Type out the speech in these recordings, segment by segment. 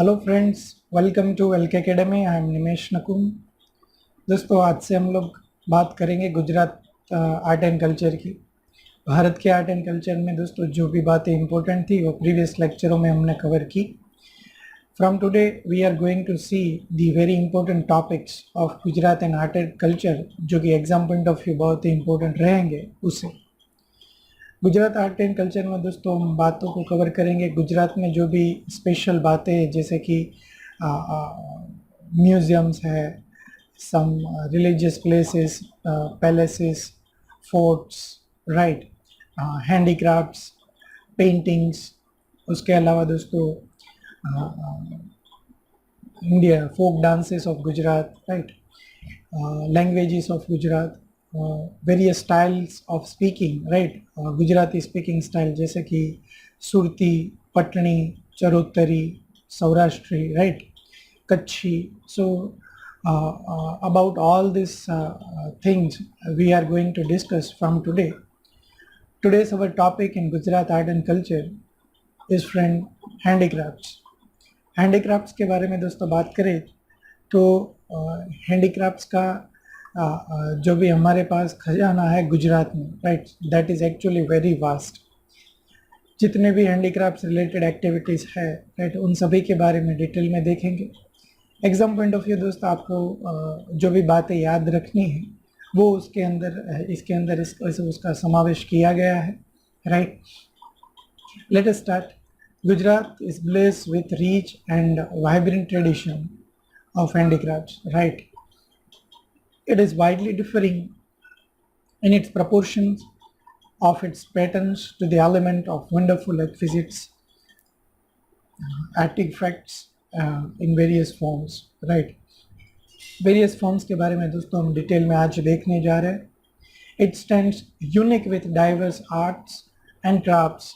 Hello friends, welcome to LK academy. I am Nimesh Nakum. दोस्तों, आज से हम लोग बात करेंगे गुजरात आर्ट एंड कल्चर की। भारत के आर्ट एंड कल्चर में दोस्तों जो भी बातें इंपॉर्टेंट थी वो प्रीवियस लेक्चरों में हमने कवर की। From today we are going to see the very important topics of Gujarat and art and culture, जो कि एग्जाम पॉइंट ऑफ व्यू बहुत ही इंपॉर्टेंट रहेंगे। उसे गुजरात आर्ट एंड कल्चर में दोस्तों हम बातों को कवर करेंगे। गुजरात में जो भी स्पेशल बातें हैं, जैसे कि म्यूज़ियम्स है, some religious places, palaces, forts, right, handicrafts, paintings. उसके अलावा दोस्तों India folk dances of Gujarat, right, languages of Gujarat, various styles of speaking, right, Gujarati speaking style जैसे कि Surti, Patni, Charotari, Saurashtri, right, Kachchhi. So about all these things we are going to discuss from today. Today's our topic in Gujarat art and culture is friend handicrafts. Handicrafts के बारे में दोस्तों बात करें तो handicrafts का जो भी हमारे पास खजाना है गुजरात में, right, that is actually very vast. जितने भी हैंडीक्राफ्ट्स रिलेटेड एक्टिविटीज़ है, राइट, उन सभी के बारे में डिटेल में देखेंगे। एग्जाम पॉइंट ऑफ व्यू दोस्तों आपको जो भी बातें याद रखनी है वो उसके अंदर इसके अंदर उसका समावेश किया गया है, right. Let us start. Gujarat is blessed with rich and vibrant tradition of handicrafts, right? It is widely differing in its proportions of its patterns to the element of wonderful exquisite artifacts in various forms, right? Various forms के बारे में दोस्तों हम detail में आज देखने जा रहे हैं। It stands unique with diverse arts and crafts,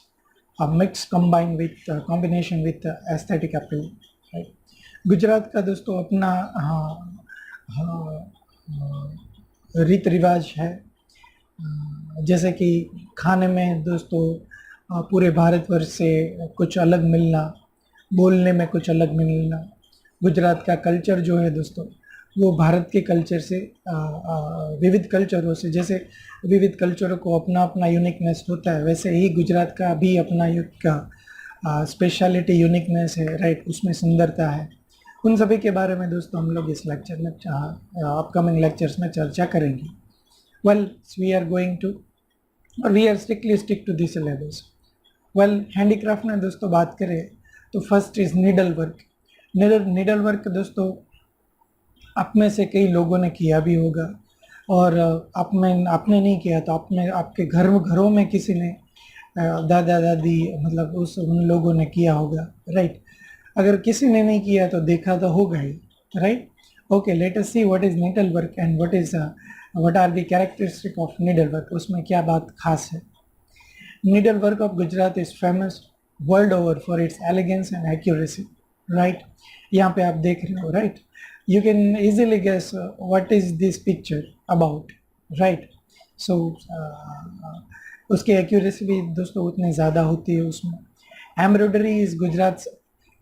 a mix combined with combination with aesthetic appeal, right? Gujarat का दोस्तों अपना रीत रिवाज है, जैसे कि खाने में दोस्तों पूरे भारतवर्ष से कुछ अलग मिलना, बोलने में कुछ अलग मिलना। गुजरात का कल्चर जो है दोस्तों वो भारत के कल्चर से विविध कल्चरों से, जैसे विविध कल्चरों को अपना अपना यूनिकनेस होता है, वैसे ही गुजरात का भी अपना स्पेशलिटी यूनिकनेस है, राइट, उसमें सुंदरता है। उन सभी के बारे में दोस्तों हम लोग इस लेक्चर में अपकमिंग लेक्चर्स में चर्चा करेंगे। Well, we are going to और we are strictly stick to this syllabus. Well, handicraft में दोस्तों बात करें तो first is needle work. Needle work दोस्तों आप में से कई लोगों ने किया भी होगा, और आपने नहीं किया तो आपके घरों में किसी ने दादा दादी मतलब उन लोगों ने किया होगा, राइट। अगर किसी ने नहीं किया तो देखा तो होगा ही, right. Okay, let us see what is needle work and what are the characteristic of needle work. उसमें क्या बात खास है। Needle work of Gujarat is famous world over for its elegance and accuracy, right. यहाँ पे आप देख रहे हो, right, you can easily guess what is this picture about, right? So उसकी एक्यूरेसी भी दोस्तों उतनी ज़्यादा होती है उसमें। Embroidery is Gujarat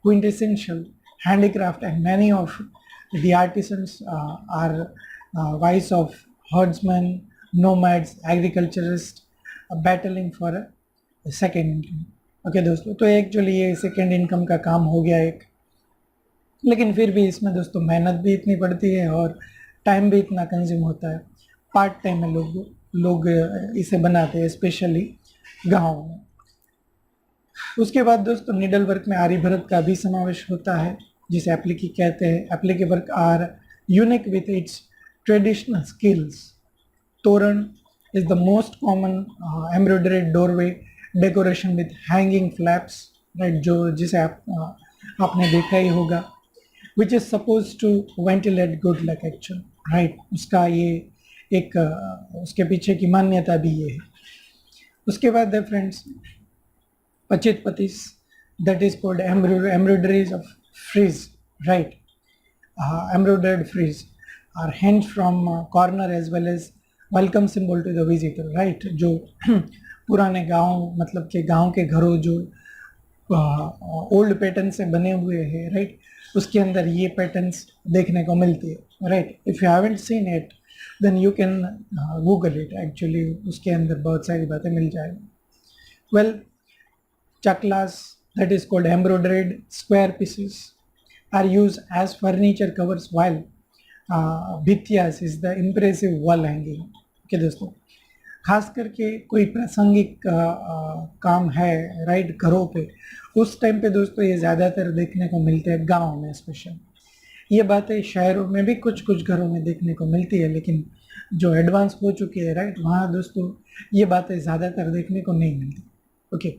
quintessential handicraft and many of the artisans are wives of herdsmen, nomads, agriculturists battling for a second income. Okay दोस्तों, तो एक्चुअली ये सेकेंड इनकम का काम हो गया एक, लेकिन फिर भी इसमें दोस्तों मेहनत भी इतनी पड़ती है और टाइम भी इतना कंज्यूम होता है। पार्ट टाइम में लोग इसे बनाते हैं, स्पेशली गाँव में। उसके बाद दोस्तों नीडल वर्क में आरी भरत का भी समावेश होता है, जिसे एप्लीकी कहते हैं। Applique work are unique with its traditional skills. Toran is the most common embroidered doorway decoration with hanging flaps, right, जिसे आपने देखा ही होगा, which is supposed to ventilate good luck actually, right? उसका ये एक उसके पीछे की मान्यता भी ये है। उसके बाद है friends पचित पतीस, that is called embroideries of frieze, right? Embroidered frieze are hanged from corner as well as welcome symbol to the visitor, right? जो पुराने गांव मतलब के गांव के घरों जो ओल्ड पैटर्न से बने हुए हैं, राइट, उसके अंदर ये पैटर्न्स देखने को मिलती है, right. If you haven't seen it then you can Google it, actually उसके अंदर बहुत सारी बातें मिल जाएगी। Well, chaklas, that is called embroidered square pieces, are used as furniture covers, while भित्तियास is the impressive wall hanging। Okay दोस्तों, खास करके कोई प्रासंगिक काम है, राइट, घरों पे, उस टाइम पे दोस्तों ये ज़्यादातर देखने को मिलते हैं गांव में स्पेशल। ये बातें शहरों में भी कुछ कुछ घरों में देखने को मिलती है, लेकिन जो एडवांस हो चुकी है, राइट, वहाँ दोस्तों ये बातें ज़्यादातर देखने को नहीं मिलती। ओके,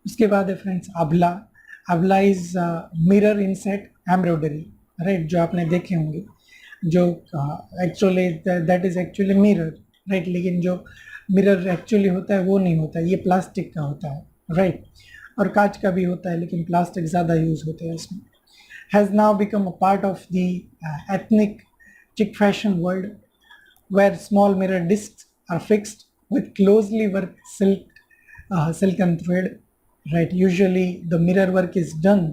उसके बाद है friends abla. Abla is mirror inset embroidery, right, जो आपने देखे होंगे, जो actually that is actually mirror, right, लेकिन जो मिरर एक्चुअली होता है वो नहीं होता है, ये प्लास्टिक का होता है, राइट, और कांच का भी होता है, लेकिन प्लास्टिक ज़्यादा यूज़ होते हैं इसमें। Has now become a part of the ethnic chic fashion world, where small mirror discs are fixed with closely worked silken thread, right? Usually the mirror work is done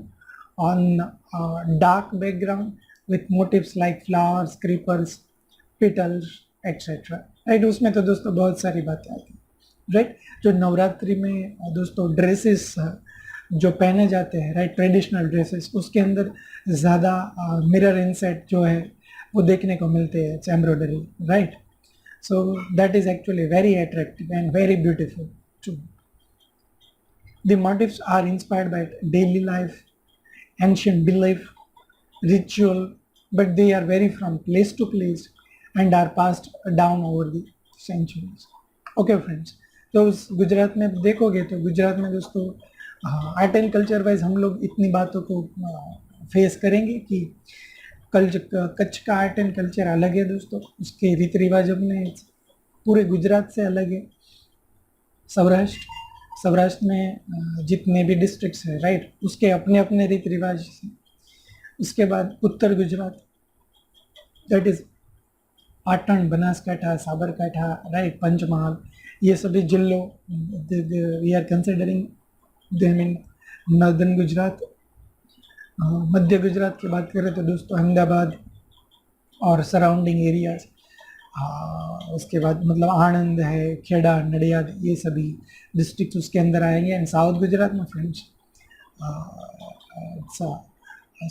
on a dark background with motifs like flowers, creepers, petals, etc. Right, उसमें तो दोस्तों बहुत सारी बातें आती हैं, right. जो नवरात्रि में दोस्तों ड्रेसेस जो पहने जाते हैं, राइट, ट्रेडिशनल ड्रेसेस, उसके अंदर ज़्यादा मिरर इनसेट जो है वो देखने को मिलते हैं, embroidery, right. So that is actually very attractive and very beautiful too. The motifs are inspired by daily life, ancient belief, ritual, but they are vary from place to place and are passed down over the centuries. Okay friends, तो उस गुजरात में देखोगे तो गुजरात में दोस्तों art and culture wise हम लोग इतनी बातों को फेस करेंगे कि कच्छ का आर्ट एंड कल्चर अलग है दोस्तों, उसके रीति रिवाज अपने पूरे गुजरात से अलग है। सौराष्ट्र में जितने भी डिस्ट्रिक्ट्स हैं, राइट, उसके अपने अपने रीति रिवाज हैं। उसके बाद उत्तर Gujarat, that is Patan, Banaskantha, Sabarkantha, right, Panchmahal, ये सभी जिलों we are considering them in northern Gujarat. मध्य गुजरात की बात करें तो दोस्तों अहमदाबाद और सराउंडिंग एरियाज, उसके बाद मतलब आणंद है, खेड़ा, नडियाद, ये सभी डिस्ट्रिक्ट उसके अंदर आएंगे। एंड साउथ गुजरात में friends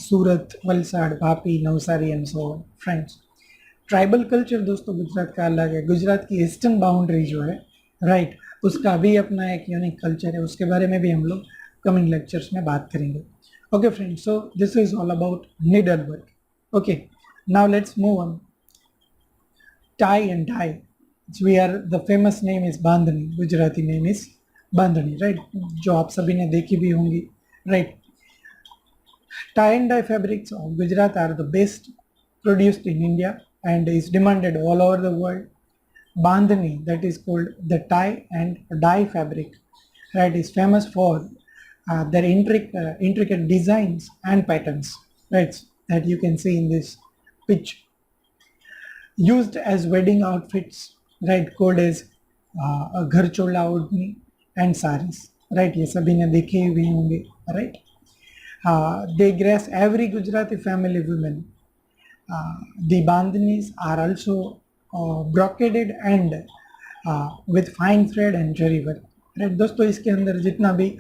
Surat, Valsad, Vapi, Navsari and so on. Friends, tribal culture दोस्तों गुजरात का अलग है। गुजरात की ईस्टर्न बाउंड्री जो है, राइट, उसका भी अपना एक यूनिक कल्चर है, उसके बारे में भी हम लोग कमिंग लेक्चर्स में बात करेंगे। Okay friends, so this is all about needle work. Okay, now let's move on. Tie and dye, we are the famous name is bandhani, Gujarati name is bandhani, right, जो आप सभी ने देखी भी होंगी, right. Tie and dye fabrics of Gujarat are the best produced in India and is demanded all over the world. Bandhani, that is called the tie and dye fabric, right, is famous for their intricate designs and patterns, right, that you can see in this picture. Used as wedding outfits, right, called as घर चोला ओढ़नी and saris, right, ये सभी ने देखे हुए होंगे, right. They grace every Gujarati family women. The bandhanis are also brocaded and with fine thread and zari work, right। दोस्तों इसके अंदर जितना भी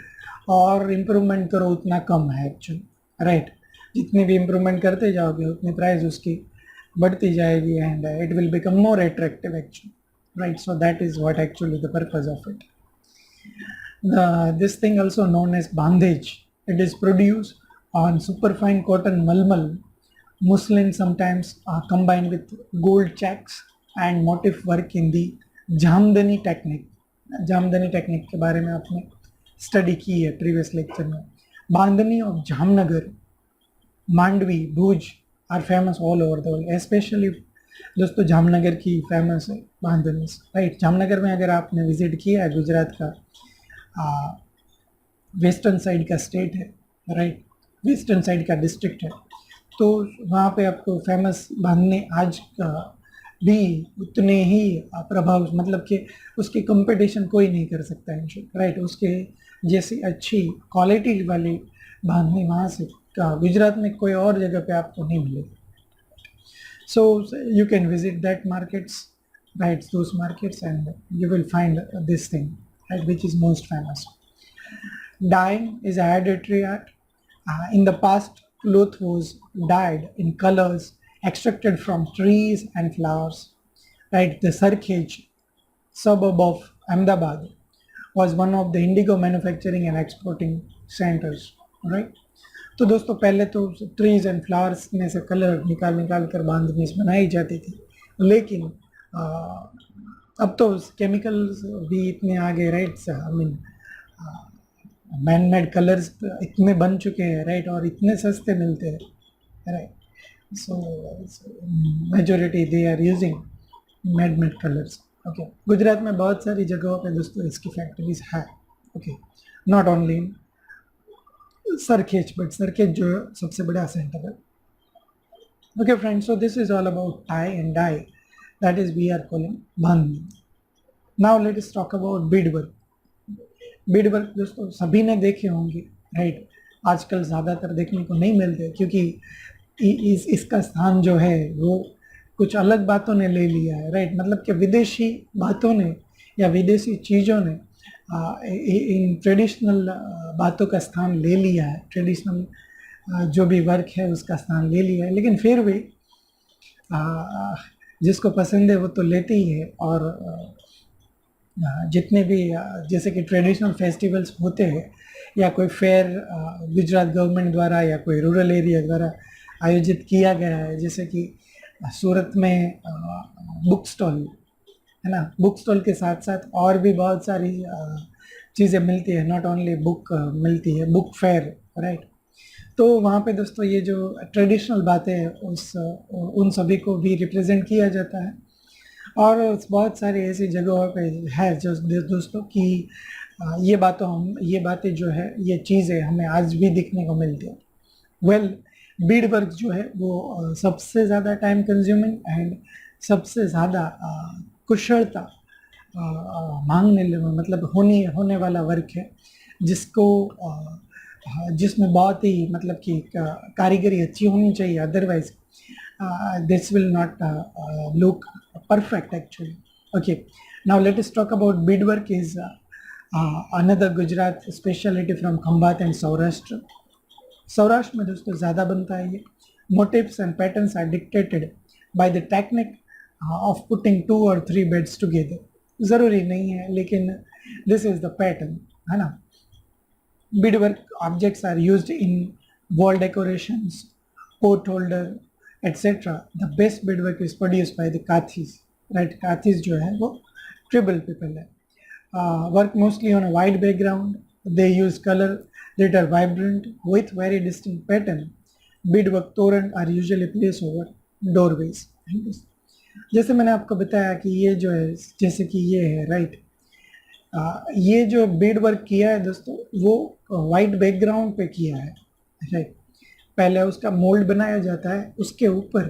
और इम्प्रूवमेंट करो उतना कम है एक्चुअली, राइट, जितनी भी इम्प्रूवमेंट करते जाओगे उतनी प्राइस उसकी बढ़ती जाएगी and it will become more attractive actually, right. So that is what actually the purpose of it. This thing also known as Bandhej, it is produce on superfine cotton malmal muslin, sometimes combined with gold checks and motif work in the Jamdani technique. Jamdani technique के बारे में आपने study की है previous lecture में। Bandhani of Jamnagar, Mandvi, Bhuj are famous all over the world. Specially दोस्तों जामनगर की famous है बांधनी, राइट। जामनगर में अगर आपने विजिट किया है, गुजरात का वेस्टर्न साइड का स्टेट है, राइट, वेस्टर्न साइड का डिस्ट्रिक्ट है, तो वहाँ पे आपको फेमस बांधनी आज भी उतने ही प्रभाव, मतलब कि उसकी कंपटीशन कोई नहीं कर सकता है, राइट। उसके जैसी अच्छी क्वालिटी वाली बांधनी वहाँ से गुजरात में कोई और जगह पे आपको नहीं मिलेगी. So you can visit that markets, right, those markets, and you will find this thing, right, which is most famous. Dyeing is a hereditary art. In the past, cloth was dyed in colors extracted from trees and flowers. Right, the Sarkhej suburb of Ahmedabad was one of the indigo manufacturing and exporting centers. Right. तो दोस्तों पहले तो trees and flowers में से colour निकाल निकाल कर बांधनी बनाई जाती थी, लेकिन अब तो केमिकल्स भी इतने आ गए, right. I mean man made colours इतने बन चुके हैं, राइट, और इतने सस्ते मिलते हैं, right. So majority they are using man made colours. Okay, Gujarat में बहुत सारी जगहों पे दोस्तों इसकी फैक्ट्रीज है. Okay, not only in Sarkhej, but Sarkhej जो सबसे बड़ा सेंटर है. Okay friends, so this is all about tie and dye, that is we are calling Bandhani. Now let us talk about bead work. Bead work दोस्तों सभी ने देखे होंगे, राइट. आजकल ज़्यादातर देखने को नहीं मिलते क्योंकि इसका स्थान जो है वो कुछ अलग बातों ने ले लिया है, राइट. मतलब कि विदेशी बातों ने या विदेशी चीज़ों ने इन ट्रेडिशनल बातों का स्थान ले लिया है, ट्रेडिशनल जो भी वर्क है उसका स्थान ले लिया है. लेकिन फिर भी जिसको पसंद है वो तो लेते ही है. और जितने भी जैसे कि ट्रेडिशनल फेस्टिवल्स होते हैं या कोई फेयर गुजरात गवर्नमेंट द्वारा या कोई रूरल एरिया द्वारा आयोजित किया गया है, जैसे कि सूरत में बुक स्टॉल है ना. बुक स्टॉल के साथ साथ और भी बहुत सारी चीज़ें मिलती है, नॉट ओनली बुक मिलती है, बुक फेयर, राइट. तो वहाँ पे दोस्तों ये जो ट्रेडिशनल बातें हैं उन सभी को भी रिप्रेजेंट किया जाता है. और बहुत सारी ऐसी जगहों पे है जो दोस्तों कि ये बातें जो है, ये चीज़ें हमें आज भी देखने को मिलती है. वेल, बीड वर्क जो है वो सबसे ज़्यादा टाइम कंज्यूमिंग एंड सबसे ज़्यादा कुशलता मांगने मतलब होने वाला वर्क है, जिसमें बहुत ही मतलब कि कारीगरी अच्छी होनी चाहिए. Otherwise this will not look perfect actually. Okay, now let us talk about beadwork is another Gujarat specialty from Khambat and Saurashtra. Saurashtra में दोस्तों ज़्यादा बनता है ये. Motifs and patterns are dictated by the technique of putting 2 or 3 beads together. ज़रूरी नहीं है, लेकिन this is the pattern, है ना. Beadwork objects are used in wall decorations, pot holder, etc. The best beadwork is produced by the Kathis, right? Kathis जो है वो tribal people है. Work mostly on a white background. They use color that are vibrant with very distinct pattern. Beadwork तोरण are usually placed over doorways. जैसे मैंने आपको बताया कि ये जो है, जैसे कि ये है, राइट. ये जो बीड वर्क किया है दोस्तों वो वाइट बैकग्राउंड पे किया है, राइट. पहले उसका मोल्ड बनाया जाता है, उसके ऊपर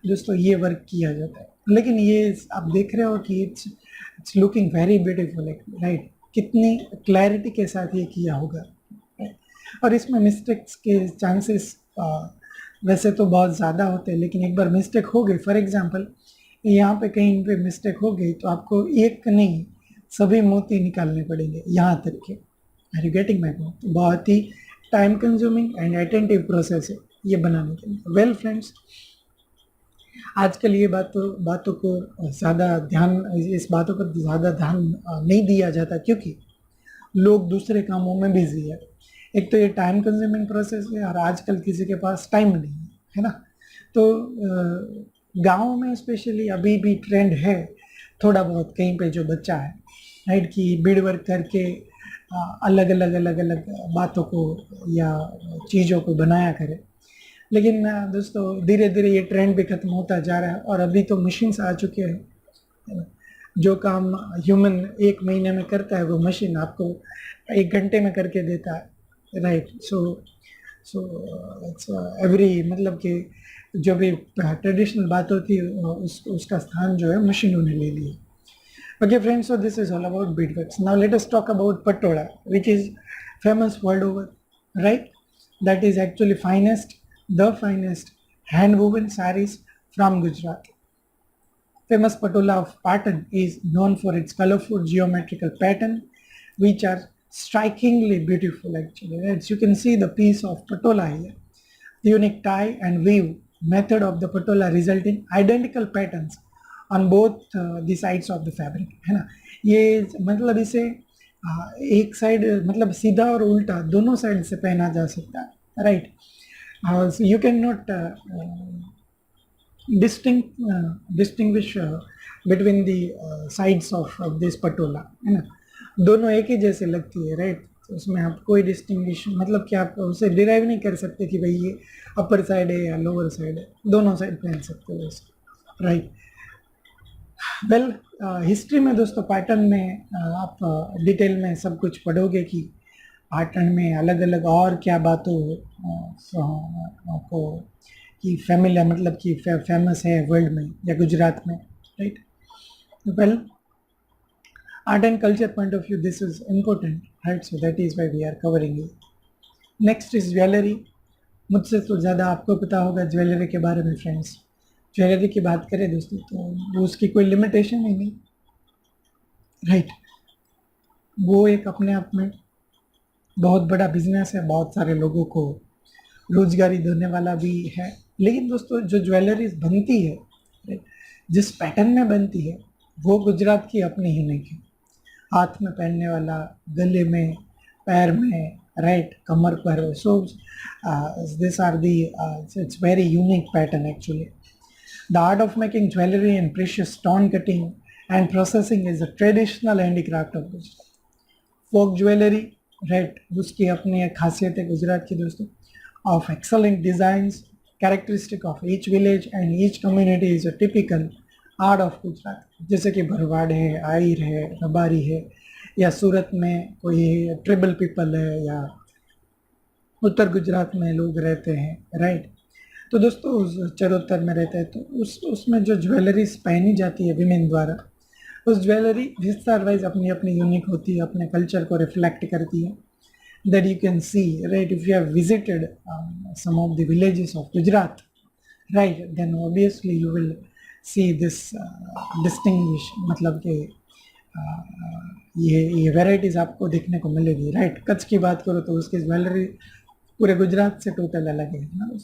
दोस्तों ये वर्क किया जाता है. लेकिन ये आप देख रहे हो कि it's looking very beautiful, right. कितनी क्लैरिटी के साथ ये किया होगा, right? और इसमें मिस्टेक्स के चांसेस वैसे तो बहुत ज़्यादा होते हैं, लेकिन एक बार मिस्टेक हो गई, फॉर एग्जांपल यहाँ पे कहीं पे मिस्टेक हो गई तो आपको एक नहीं सभी मोती निकालने पड़ेंगे यहाँ तक के. Are you getting my point? बहुत ही time consuming and attentive process है ये बनाने के लिए. वेल फ्रेंड्स, आजकल ये बातों को ज़्यादा ध्यान, इस बातों पर ज़्यादा ध्यान नहीं दिया जाता क्योंकि लोग दूसरे कामों में बिजी है. एक तो ये टाइम कंज्यूमिंग प्रोसेस है और आजकल किसी के पास टाइम नहीं है ना. तो गाँव में स्पेशली अभी भी ट्रेंड है थोड़ा बहुत कहीं पे जो बच्चा है, राइट, कि बीड वर्क करके अलग अलग बातों को या चीज़ों को बनाया करे. लेकिन दोस्तों धीरे धीरे ये ट्रेंड भी खत्म होता जा रहा है और अभी तो मशीन्स आ चुके हैं. जो काम ह्यूमन 1 महीने में करता है वो मशीन आपको 1 घंटे में करके देता है, राइट. सो इट्स एवरी मतलब कि जो भी ट्रेडिशनल बात होती है उसका स्थान जो है मशीनों ने ले लिया. Okay, friends, so this is all about beadworks. Now let us talk about patola, which is famous world over, right? That is actually the finest hand woven saris from Gujarat. Famous patola of Patan is known for its colorful geometrical pattern, which are strikingly beautiful actually. As you can see the piece of patola here. The unique tie and weave method of the patola result in identical patterns on both the sides of the fabric, है ना. ये मतलब इसे एक side मतलब सीधा और उल्टा दोनों साइड से पहना जा सकता है, right. You can not distinguish between the sides of this patola, है ना. दोनों एक ही जैसे लगती है, राइट. तो उसमें आप कोई डिस्टिंग्विश मतलब कि आप उसे डिराइव नहीं कर सकते कि भाई ये अपर साइड है या लोअर साइड है, दोनों साइड पहन सकते हो वैसे, राइट. वेल, हिस्ट्री में दोस्तों पैटर्न में आप डिटेल में सब कुछ पढ़ोगे कि पैटर्न में अलग अलग और क्या बातों आपको कि फैमिली मतलब कि फेमस है वर्ल्ड में या गुजरात में, right. Well, art and culture point of view this is important, right? So that is why we are covering it. Next is jewellery. मुझसे तो ज़्यादा आपको पता होगा ज्वेलरी के बारे में फ्रेंड्स. ज्वेलरी की बात करें दोस्तों तो उसकी कोई लिमिटेशन ही नहीं, राइट. वो एक अपने आप में बहुत बड़ा बिजनेस है, बहुत सारे लोगों को रोजगारी देने वाला भी है. लेकिन दोस्तों जो ज्वेलरी बनती है, राइट, जिस पैटर्न में बनती है वो गुजरात की अपनी ही नहीं है. हाथ में पहनने वाला, गले में, पैर में, राइट, कमर पर. So this are the it's very unique pattern actually. The art of making jewellery and precious stone cutting and processing is a traditional handicraft of Gujarat. Folk jewellery, right, उसकी अपनी एक खासियत है गुजरात की दोस्तों. Of excellent designs characteristic of each village and each community is a typical art of Gujarat. जैसे कि भरवाड़ है, आहिर है, रबारी है, या सूरत में कोई ट्रिबल पीपल है, या उत्तर गुजरात में लोग रहते हैं, राइट. तो दोस्तों उस चरोतर में रहते हैं तो उसमें जो ज्वेलरीज पहनी जाती है विमेन द्वारा, उस ज्वेलरी विस्तार वाइज अपनी अपनी यूनिक होती है, अपने कल्चर को रिफ्लेक्ट करती है. That you can see, right, if you have visited some of the villages of Gujarat, right, then obviously you will see this distinguish मतलब कि ये वेराइटीज़ आपको देखने को मिलेगी, राइट. कच्छ की बात करो तो उसकी ज्वेलरी पूरे गुजरात से टोटल अलग है ना.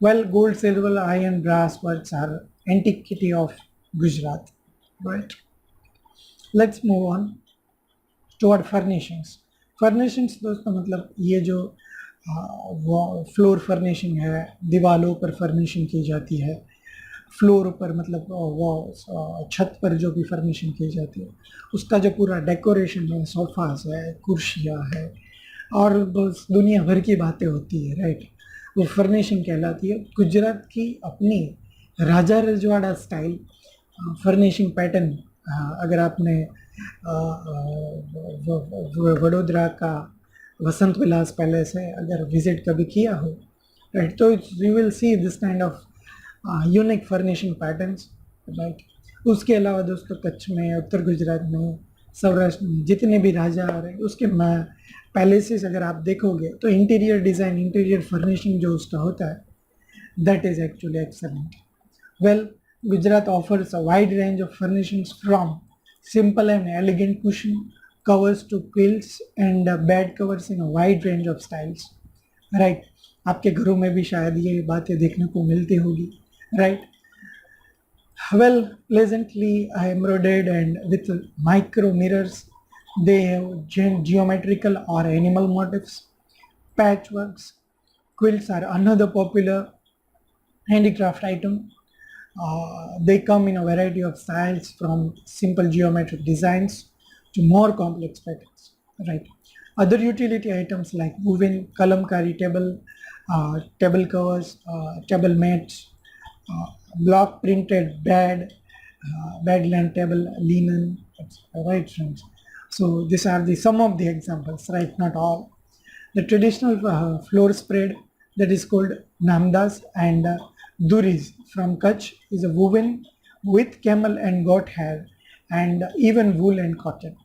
Well, gold, silver, iron, brass works are antiquity of Gujarat, right. Let's move on toward furnishings. Furnishings दोस्तों मतलब ये जो फ्लोर फर्निशिंग है, दीवारों पर फर्निशिंग की जाती है, फ्लोर पर मतलब वो छत पर जो भी फर्निशिंग की जाती है, उसका जो पूरा डेकोरेशन है, सोफास है, कुर्सियाँ है, और बस दुनिया भर की बातें होती है, राइट. वो फर्निशिंग कहलाती है. गुजरात की अपनी राजा रजवाड़ा स्टाइल फर्निशिंग पैटर्न, अगर आपने वडोदरा का वसंत विलास पैलेस है अगर विजिट कभी किया हो, राइट, तो you will see this kind of unique furnishing patterns, right. उसके अलावा दोस्तों कच्छ में, उत्तर गुजरात में, सौराष्ट्र में जितने भी राजा आ रहे हैं उसके पैलेसेस अगर आप देखोगे तो इंटीरियर डिज़ाइन, इंटीरियर फर्निशिंग जो उसका होता है, that is actually excellent. Well, Gujarat offers a wide range of furnishings from simple and elegant cushion covers to quilts and bed covers in a wide range of styles, right. आपके घरों में भी शायद ये बातें देखने को मिलती होगी, right. Well, pleasantly embroidered and with micro mirrors, they have geometrical or animal motifs. Patchworks quilts are another popular handicraft item. They come in a variety of styles from simple geometric designs to more complex patterns, right. Other utility items like woven kalamkari table covers, table mats, block printed bedland table linen, right friends. So these are some of the examples, right, not all. The traditional floor spread that is called namdas and duris from Kutch is a woven with camel and goat hair and even wool and cotton,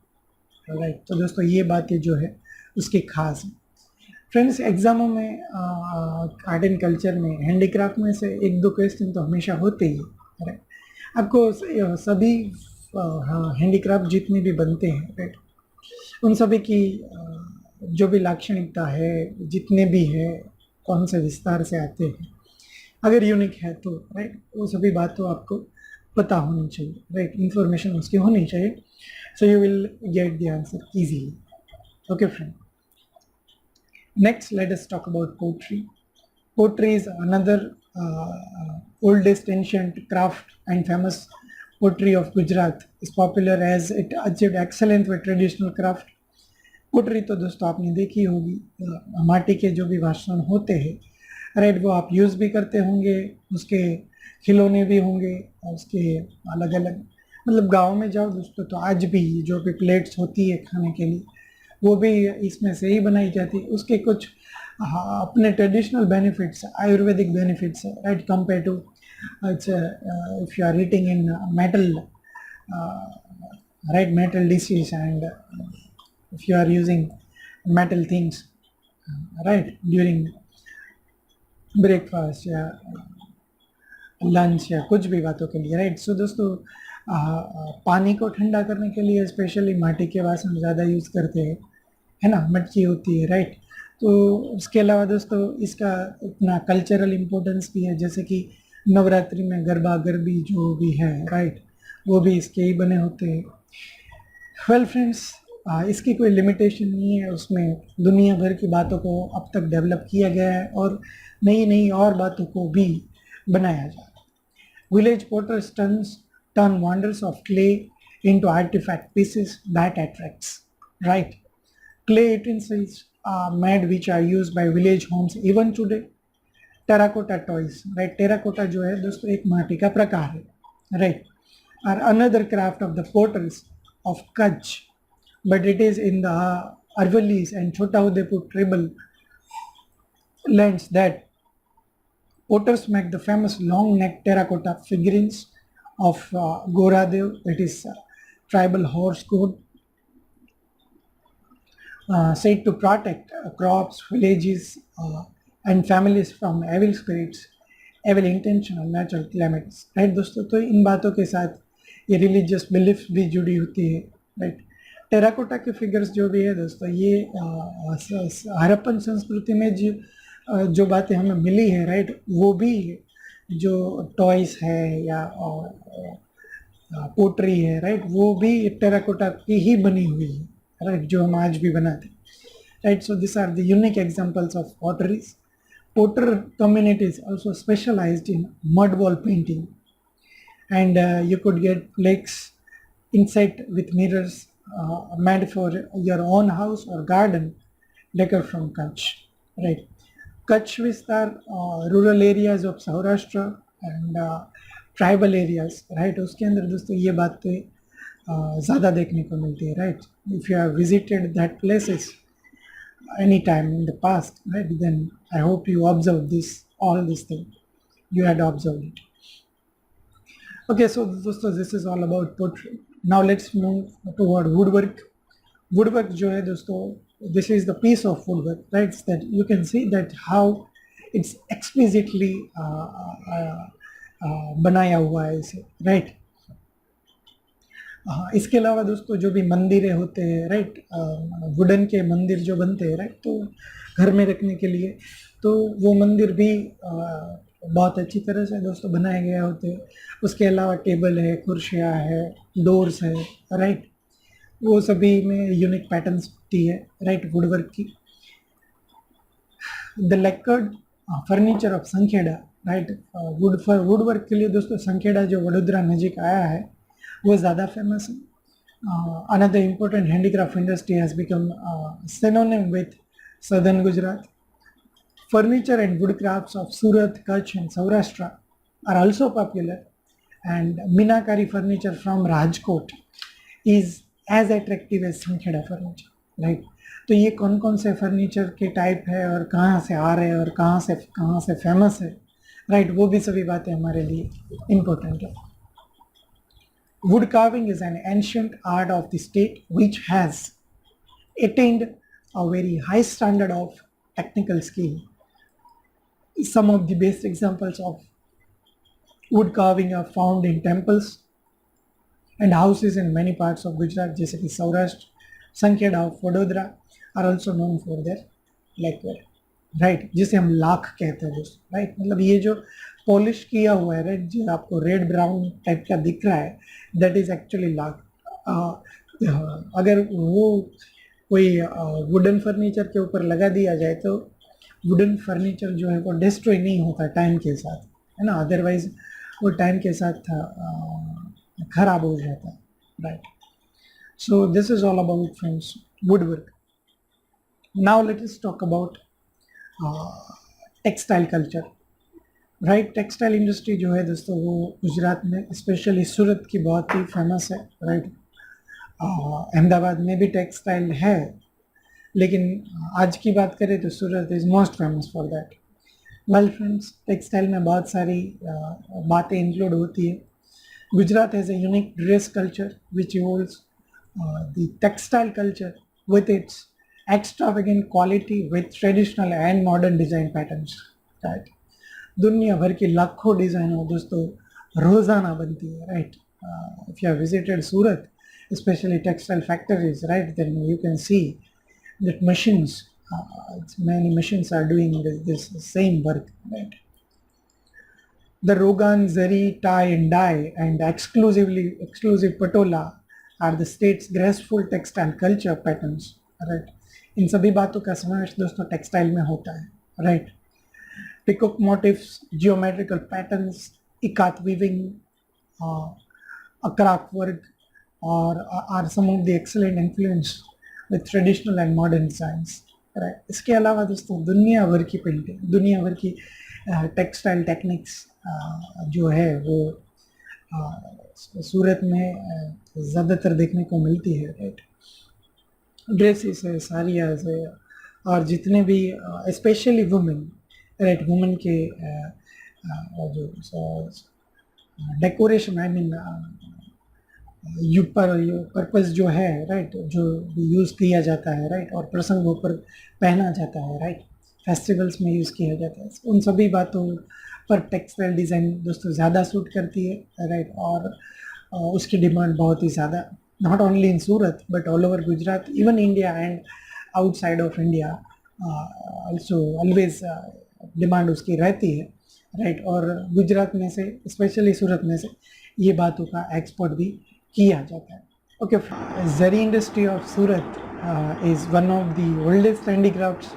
right. तो दोस्तों ये बातें जो है उसकी खास है। Friends, एग्जामों में आर्ट एंड कल्चर में हैंडीक्राफ्ट में से एक दो क्वेश्चन तो हमेशा होते ही है, राइट। आपको सभी हैंडीक्राफ्ट जितने भी बनते हैं, राइट, उन सभी की जो भी लाक्षणिकता है, जितने भी है, कौन से विस्तार से आते हैं, अगर यूनिक है तो, राइट, वो सभी बात तो आपको पता होनी चाहिए, राइट, इंफॉर्मेशन उसकी होनी चाहिए, so you will get the answer easily. Okay friend, next let us talk about poetry. Poetry is another oldest ancient craft and famous poetry of Gujarat is popular as it achieved excellence with traditional craft. Pottery तो दोस्तों आपने देखी होगी, माटी के जो भी भाषण होते हैं, राइट, वो आप यूज़ भी करते होंगे, उसके खिलौने भी होंगे, उसके अलग अलग, मतलब गांव में जाओ दोस्तों तो आज भी जो भी प्लेट्स होती है खाने के लिए वो भी इसमें से ही बनाई जाती है। उसके कुछ अपने ट्रेडिशनल बेनिफिट्स, आयुर्वेदिक बेनिफिट्स है, right, compare to if you are eating in metal, right, metal dishes, and if you are using metal things, right, during breakfast या लंच या कुछ भी बातों के लिए, राइट। सो दोस्तों पानी को ठंडा करने के लिए स्पेशली माटी के बासन ज़्यादा यूज़ करते हैं, है ना, मटकी होती है, राइट। तो उसके अलावा दोस्तों इसका इतना कल्चरल इम्पोर्टेंस भी है, जैसे कि नवरात्रि में गरबा गरबी जो भी है, राइट, वो भी इसके ही बने होते हैं। वेल फ्रेंड्स, इसकी कोई लिमिटेशन नहीं है, उसमें दुनिया भर की बातों को अब तक डेवलप किया गया है और नई नई और बातों को भी बनाया जा रहा है। Village potters turn wonders of clay into artifact pieces that attracts, right? Clay utensils are made which are used by village homes even today. Terracotta toys, right? Terracotta जो है दोस्तों एक माटी का प्रकार है, right? Are another craft of the potters of Kutch, but it is in the Arvalis and Chota Udeipur tribal lands that potters make the famous long-necked terracotta figurines of Goradev, it is tribal horse god, said to protect crops, villages, and families from evil spirits, evil intention और natural calamities, right दोस्तों। तो इन बातों के साथ ये religious belief भी जुड़ी होती है, राइट। टेराकोटा के फिगर्स जो भी है दोस्तों, ये हड़प्पन संस्कृति में जो बातें हमें मिली है, राइट, वो भी जो टॉयस है या पोट्री है, राइट, वो भी टेराकोटा की ही बनी हुई है, राइट, जो हम आज भी बनाते हैं, right. So this are the unique examples of potteries. Potter communities also specialized in mud wall painting, and you could get plaques inset with mirrors made for your own house or garden decor from Kutch, right. Kutch Vistar, rural areas of Saurashtra and tribal areas, right, उसके अंदर दोस्तों ये बातें ज़्यादा देखने को मिलती है, right. If you have visited that places any time in the past, right, then I hope you observe this all this thing, you had observe it. Okay, so दोस्तों this is all about pottery. Now let's move toward woodwork. Woodwork जो है दोस्तों, this is the piece of woodwork, right, that you can see that how it's explicitly बनाया हुआ है इसे, right. इसके अलावा दोस्तों जो भी मंदिरें होते हैं, राइट, वुडन के मंदिर जो बनते हैं, राइट, तो घर में रखने के लिए, तो वो मंदिर भी बहुत अच्छी तरह से दोस्तों बनाए गए होते हैं। उसके अलावा टेबल है, कुर्सियाँ है, डोर्स है, राइट, वो सभी में यूनिक पैटर्न्स होती है, राइट, वुडवर्क की। The lacquered furniture of Sankheda, right, woodwork के लिए दोस्तों संखेड़ा जो वडोदरा नजीक आया है वो ज़्यादा फेमस है। Another important handicraft industry has become synonym with southern Gujarat. Furniture and wood crafts of Surat, Kutch and Saurashtra are also popular, and meenakari furniture from Rajkot is as attractive as Sankheda furniture, right. तो ये कौन कौन से फर्नीचर के टाइप है और कहाँ से आ रहे हैं और कहाँ से फेमस है, राइट, वो भी सभी बातें हमारे लिए इम्पोर्टेंट है। wood carving is an ancient art of the state which has attained a very high standard of technical skill. Some of the best examples of wood carving are found in temples and houses in many parts of Gujarat, जैसे कि Saurashtra, Sankheda, Vadodara are also known for their lacquer, right, जिसे हम लाख कहते हैं दोस्तों, right, मतलब ये जो पॉलिश किया हुआ है, राइट, जो आपको रेड ब्राउन टाइप का दिख रहा है, दैट इज एक्चुअली लाख. अगर वो कोई वुडन फर्नीचर के ऊपर लगा दिया जाए तो वुडन फर्नीचर जो है वो डिस्ट्रॉय नहीं होता टाइम के साथ, है ना, अदरवाइज वो टाइम के साथ खराब हो जाता है, right. So this is all about friends would work. Now let us talk about textile culture, right. Textile industry जो है दोस्तों वो गुजरात में स्पेशली सूरत की बहुत ही फेमस है, राइट. अहमदाबाद में भी टेक्सटाइल है, लेकिन आज की बात करें तो Surat is most famous for that. Well friends, textile में बहुत सारी बातें इंक्लूड होती है. Gujarat has a unique dress culture which involves the textile culture with its extravagant quality with traditional and modern design patterns, right. दुनिया भर की लाखों डिज़ाइन दोस्तों रोज़ाना बनती है, right. If you have visited Surat, especially textile factories, right, then you can see that machines, many machines are doing this same work, right. The Rogan, Zari, tie and dye and exclusive patola are the state's graceful textile culture patterns, right. इन सभी बातों का समावेश दोस्तों textile में होता है, right. Peacock motifs, geometrical patterns, ikat weaving, ajrakh work और are some of the excellent influence with traditional and modern designs, right. इसके अलावा दोस्तों दुनिया भर की पेंटिंग, दुनिया भर की टेक्सटाइल टेक्निक्स जो है वो सूरत में ज़्यादातर देखने को मिलती है, राइट. ड्रेसेस है, साड़ियाँ है, और जितने भी स्पेशली वुमेन, राइट, वुमेन के जो डेकोरेशन, आई मीन पर्पस जो है, राइट, जो भी यूज़ किया जाता है, राइट, और प्रसंगों पर पहना जाता है, राइट, फेस्टिवल्स में यूज़ किया जाता है, उन सभी बातों पर टेक्सटाइल डिज़ाइन दोस्तों ज़्यादा सूट करती है, राइट. और उसकी डिमांड बहुत ही ज़्यादा, not only in Surat but all over Gujarat, even India and outside of India, also always demand उसकी रहती है, राइट. और गुजरात में से स्पेशली सूरत में से ये बातों का एक्सपोर्ट भी किया जाता है. Okay, zari industry of Surat is one of the oldest handicrafts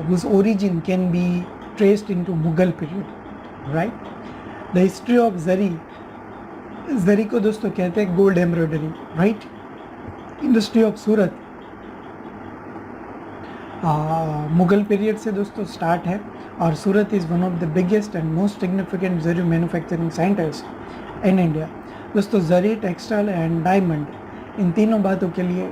whose origin can be traced into Mughal period, right. The history of zari को दोस्तों कहते हैं gold embroidery, right. Industry of Surat Mughal period से दोस्तों स्टार्ट है, और Surat is one of the biggest and most significant zari manufacturing centres in India. दोस्तों zari, textile and diamond, इन तीनों बातों के लिए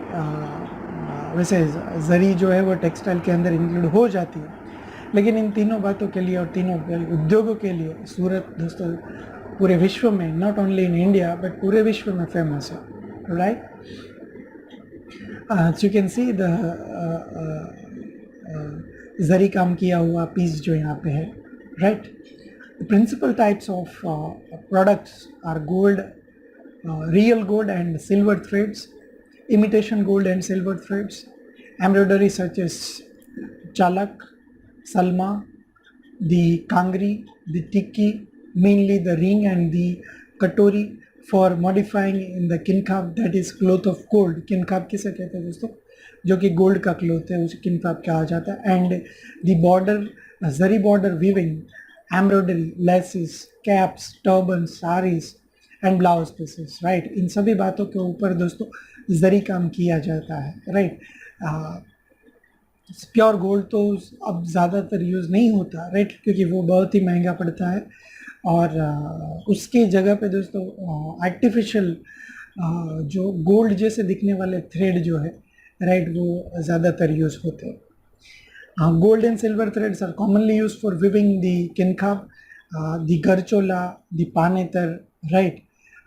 वैसे जरी जो है वो टेक्सटाइल के अंदर इंक्लूड हो जाती है, लेकिन इन तीनों बातों के लिए और तीनों उद्योगों के लिए सूरत दोस्तों पूरे विश्व में, not only in India but पूरे विश्व में फेमस है, right. You can see the zari काम किया हुआ पीस जो यहाँ पे है, right. The principal types of products are gold, real gold and silver threads, imitation gold and silver threads, embroidery such as chalak, salma, the kangri, the tikki, mainly the ring and the katori for modifying in the kinkab, that is cloth of gold. kinkab किसे कहते हैं दोस्तों, जो कि gold का cloth है उसे किनकाब कहा जाता है. And the border, zari border weaving, embroidery, laces, caps, turban, saris and blouse pieces, right. इन सभी बातों के ऊपर दोस्तों जरी काम किया जाता है, राइट. प्योर गोल्ड तो अब ज़्यादातर यूज़ नहीं होता, राइट, क्योंकि वो बहुत ही महंगा पड़ता है, और उसके जगह पे दोस्तों आर्टिफिशियल जो गोल्ड जैसे दिखने वाले थ्रेड जो है, राइट, वो ज़्यादातर यूज़ होते हैं. Gold and silver threads are commonly use for weaving the kinkhab, the gharchola, the panetar, right.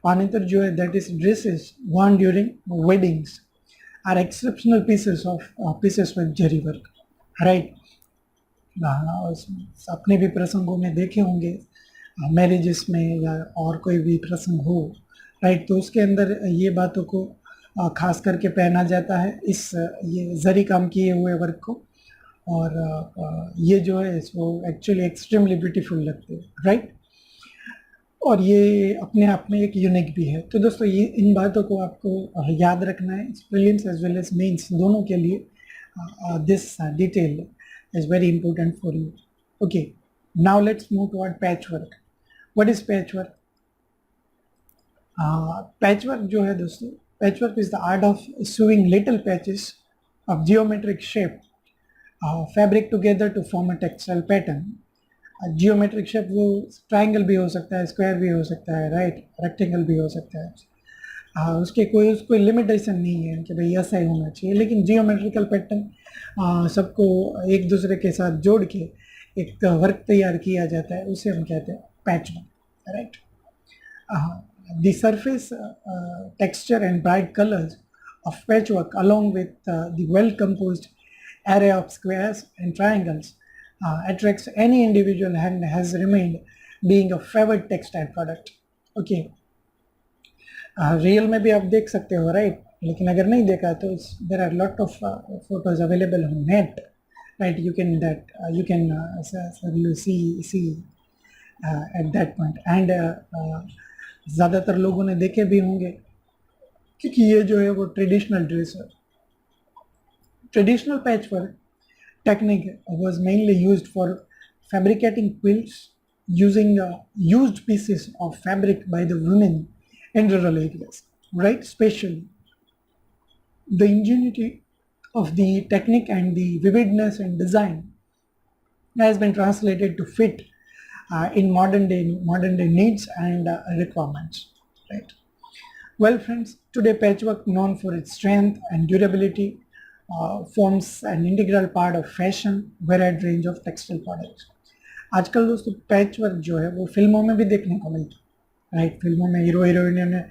Panetar जो है that is dresses worn during weddings are exceptional pieces with zari work, right. अपने भी प्रसंगों में देखे होंगे, मैरिजेस में या और कोई भी प्रसंग हो, राइट, तो उसके अंदर ये बातों को खास करके पहना जाता है, इस ये जरी काम किए हुए वर्क को, और ये जो है वो एक्चुअली एक्सट्रीमली ब्यूटीफुल लगते हैं, राइट। और ये अपने आप में एक यूनिक भी है। तो दोस्तों ये इन बातों को आपको याद रखना है, prelims as well as mains दोनों के लिए। This detail is very important for you. Okay, now let's move toward patch work. What is patch work? Patch work जो है दोस्तों, patch work is the art of sewing little patches of geometric shape fabric together to form a textile pattern। Geometric shape वो triangle भी हो सकता है, square भी हो सकता है, राइट, रेक्टेंगल भी हो सकता है। उसके कोई लिमिटेशन नहीं है कि भाई ऐसा ही होना चाहिए, लेकिन जियोमेट्रिकल पैटर्न सबको एक दूसरे के साथ जोड़ के एक वर्क तैयार किया जाता है, उसे हम कहते हैं patch work, right. The surface texture and bright colours of patch work along with the well composed array of squares and triangles attracts any individual and has remained being a favorite textile product। Okay, real में भी आप देख सकते हो, right, लेकिन अगर नहीं देखा तो there are lot of photos available on net, right, you can see at that point. And ज़्यादातर लोगों ने देखे भी होंगे, क्योंकि ये जो है वो ट्रेडिशनल ड्रेस है। Traditional patch work technique was mainly used for fabricating quilts using used pieces of fabric by the women in rural areas, right? Especially the ingenuity of the technique and the vividness in design has been translated to fit in modern day needs and requirements, right? Well friends, today patchwork, known for its strength and durability, forms an integral part of fashion varied range of textile products। आजकल दोस्तों patch work जो है वो फिल्मों में भी देखने को मिलता है, राइट। फिल्मों में हीरो हीरोइनों ने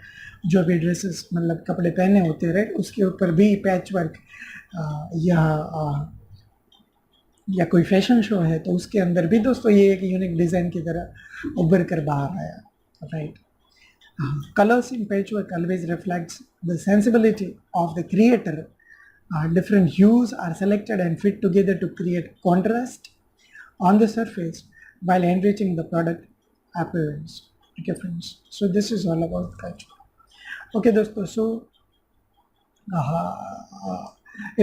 जो भी ड्रेसेस मतलब कपड़े पहने होते हैं, राइट, उसके ऊपर भी पैच वर्क या कोई फैशन शो है तो उसके अंदर भी दोस्तों ये एक यूनिक डिज़ाइन की तरह उभर कर बाहर आया, right. Colors in patchwork always reflects the sensibility of the creator। Different hues are selected and fit together to create contrast on the surface while enriching the product appearance। Okay friends, so this is all about patchwork। Okay दोस्तों, so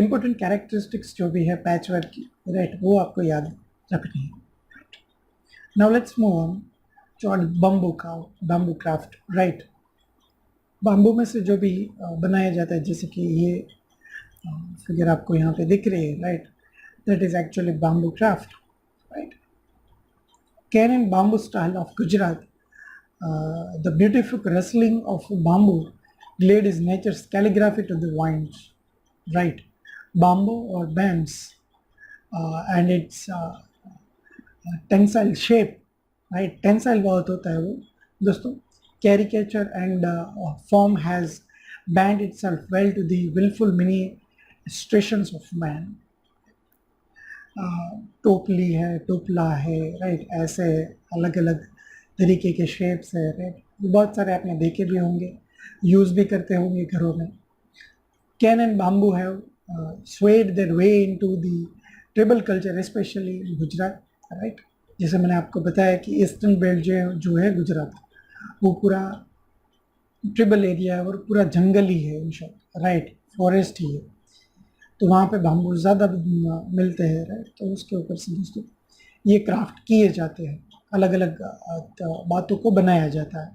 important characteristics जो भी है patchwork की, right, वो आपको याद रखनी है। Now let's move on to bamboo craft, right. Bamboo में से जो भी बनाया जाता है, जैसे कि ये फिगर आपको यहाँ पे दिख रही है, right, that is actually bamboo craft, right. Cane and bamboo style of Gujarat, the beautiful rustling of bamboo glade is nature's calligraphy to the winds, right. Bamboo और bends and its tensile shape, right, tensile बहुत होता है वो दोस्तों। Caricature and form has band itself well to the willful ministrations of man। टोपली है, टोपला है, right, ऐसे अलग अलग तरीके के शेप्स है, राइट, बहुत सारे आपने देखे भी होंगे, यूज़ भी करते होंगे घरों में। Cane and bamboo have swayed their way into the tribal culture specially Gujarat, right. जैसे मैंने आपको बताया कि ईस्टर्न बेल्ट जो है गुजरात, वो पूरा ट्रिबल एरिया है और पूरा जंगल ही है, इन शॉर्ट, राइट, फॉरेस्ट ही है, तो वहाँ पे बाम्बू ज़्यादा मिलते हैं, राइट। तो उसके ऊपर से दोस्तों ये क्राफ्ट किए जाते हैं, अलग अलग बातों को बनाया जाता है।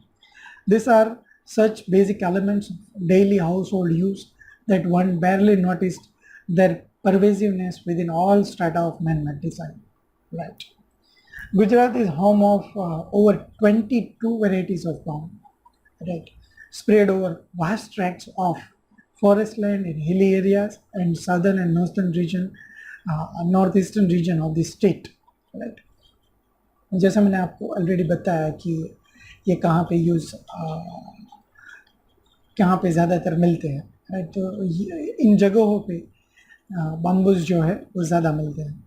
This are such basic elements of daily household use that one barely noticed their pervasiveness within all strata of man-made design, right। Gujarat is home of over 22 varieties of bamboo, right, spread over vast tracts of forest land in hilly areas and southern and northeastern region of the state, right। जैसा मैंने आपको already बताया कि ये कहाँ पे use कहाँ पे ज़्यादातर मिलते हैं, राइट। तो इन जगहों पे बम्बूज जो है वो ज़्यादा मिलते हैं।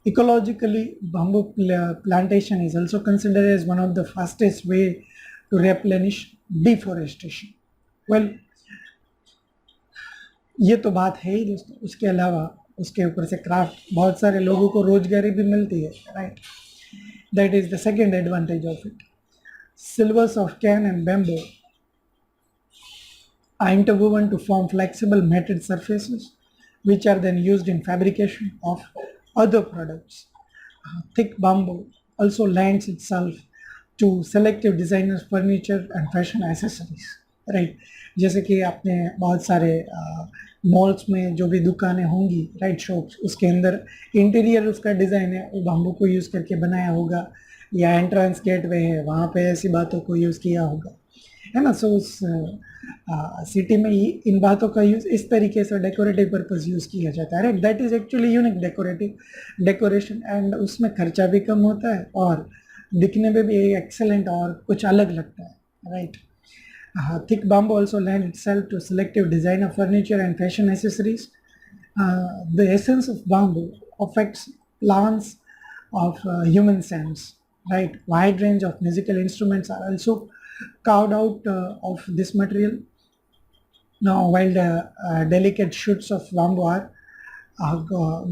Ecologically, bamboo plantation is also considered as one of the fastest way to replenish deforestation. Well, ये तो बात है ही दोस्तों। उसके अलावा उसके ऊपर से क्राफ्ट बहुत सारे लोगों को रोजगारी भी मिलती है, right. That is the second advantage of it. Silvers of can and bamboo are interwoven to form flexible matted surfaces, which are then used in fabrication of other products. Thick bamboo also lends itself to selective designers furniture and fashion accessories, right? जैसे कि आपने बहुत सारे malls में जो भी दुकानें होंगी, राइट, शॉप्स, उसके अंदर इंटीरियर उसका डिज़ाइन है वो बाम्बू को यूज़ करके बनाया होगा, या एंट्रेंस गेट वे है वहाँ पे ऐसी बातों को यूज़ किया होगा, है ना। सो उस सिटी में इन बातों का यूज़ इस तरीके से डेकोरेटिव पर्पस यूज़ किया जाता है, right. That is actually unique decoration, and उसमें खर्चा भी कम होता है और दिखने में भी एक्सेलेंट और कुछ अलग लगता है, right. Thick bamboo also lends itself to selective design of furniture and fashion accessories. The essence of bamboo affects plants of human sense, right. Wide range of musical instruments are also carved out of this material. Now, while the delicate shoots of bamboo are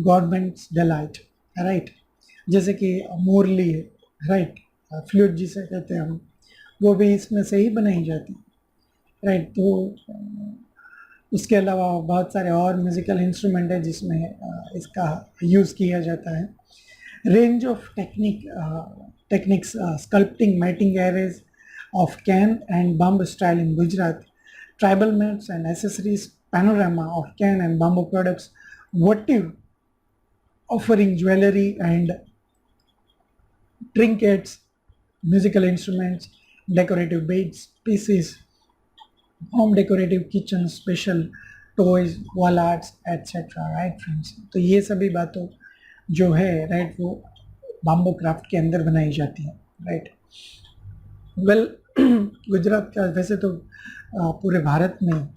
Godman's delight, right. जैसे कि मोरली है, right, flute जिसे कहते हैं हम, वो भी इसमें से ही बनाई जाती है, राइट। तो उसके अलावा बहुत सारे और म्यूज़िकल इंस्ट्रूमेंट है जिसमें इसका यूज़ किया जाता है। Range of techniques sculpting matting arrays of cane and bamboo style in Gujarat, tribal mats and accessories, panorama of can and bamboo products, votive offering jewelry and trinkets, musical instruments, decorative beds, pieces, home decorative kitchen, special toys, wall arts, etc. Right friends. तो ये सभी बातों जो है, right, वो bamboo craft के अंदर बनाई जाती है, राइट। वेल, गुजरात का वैसे तो पूरे भारत में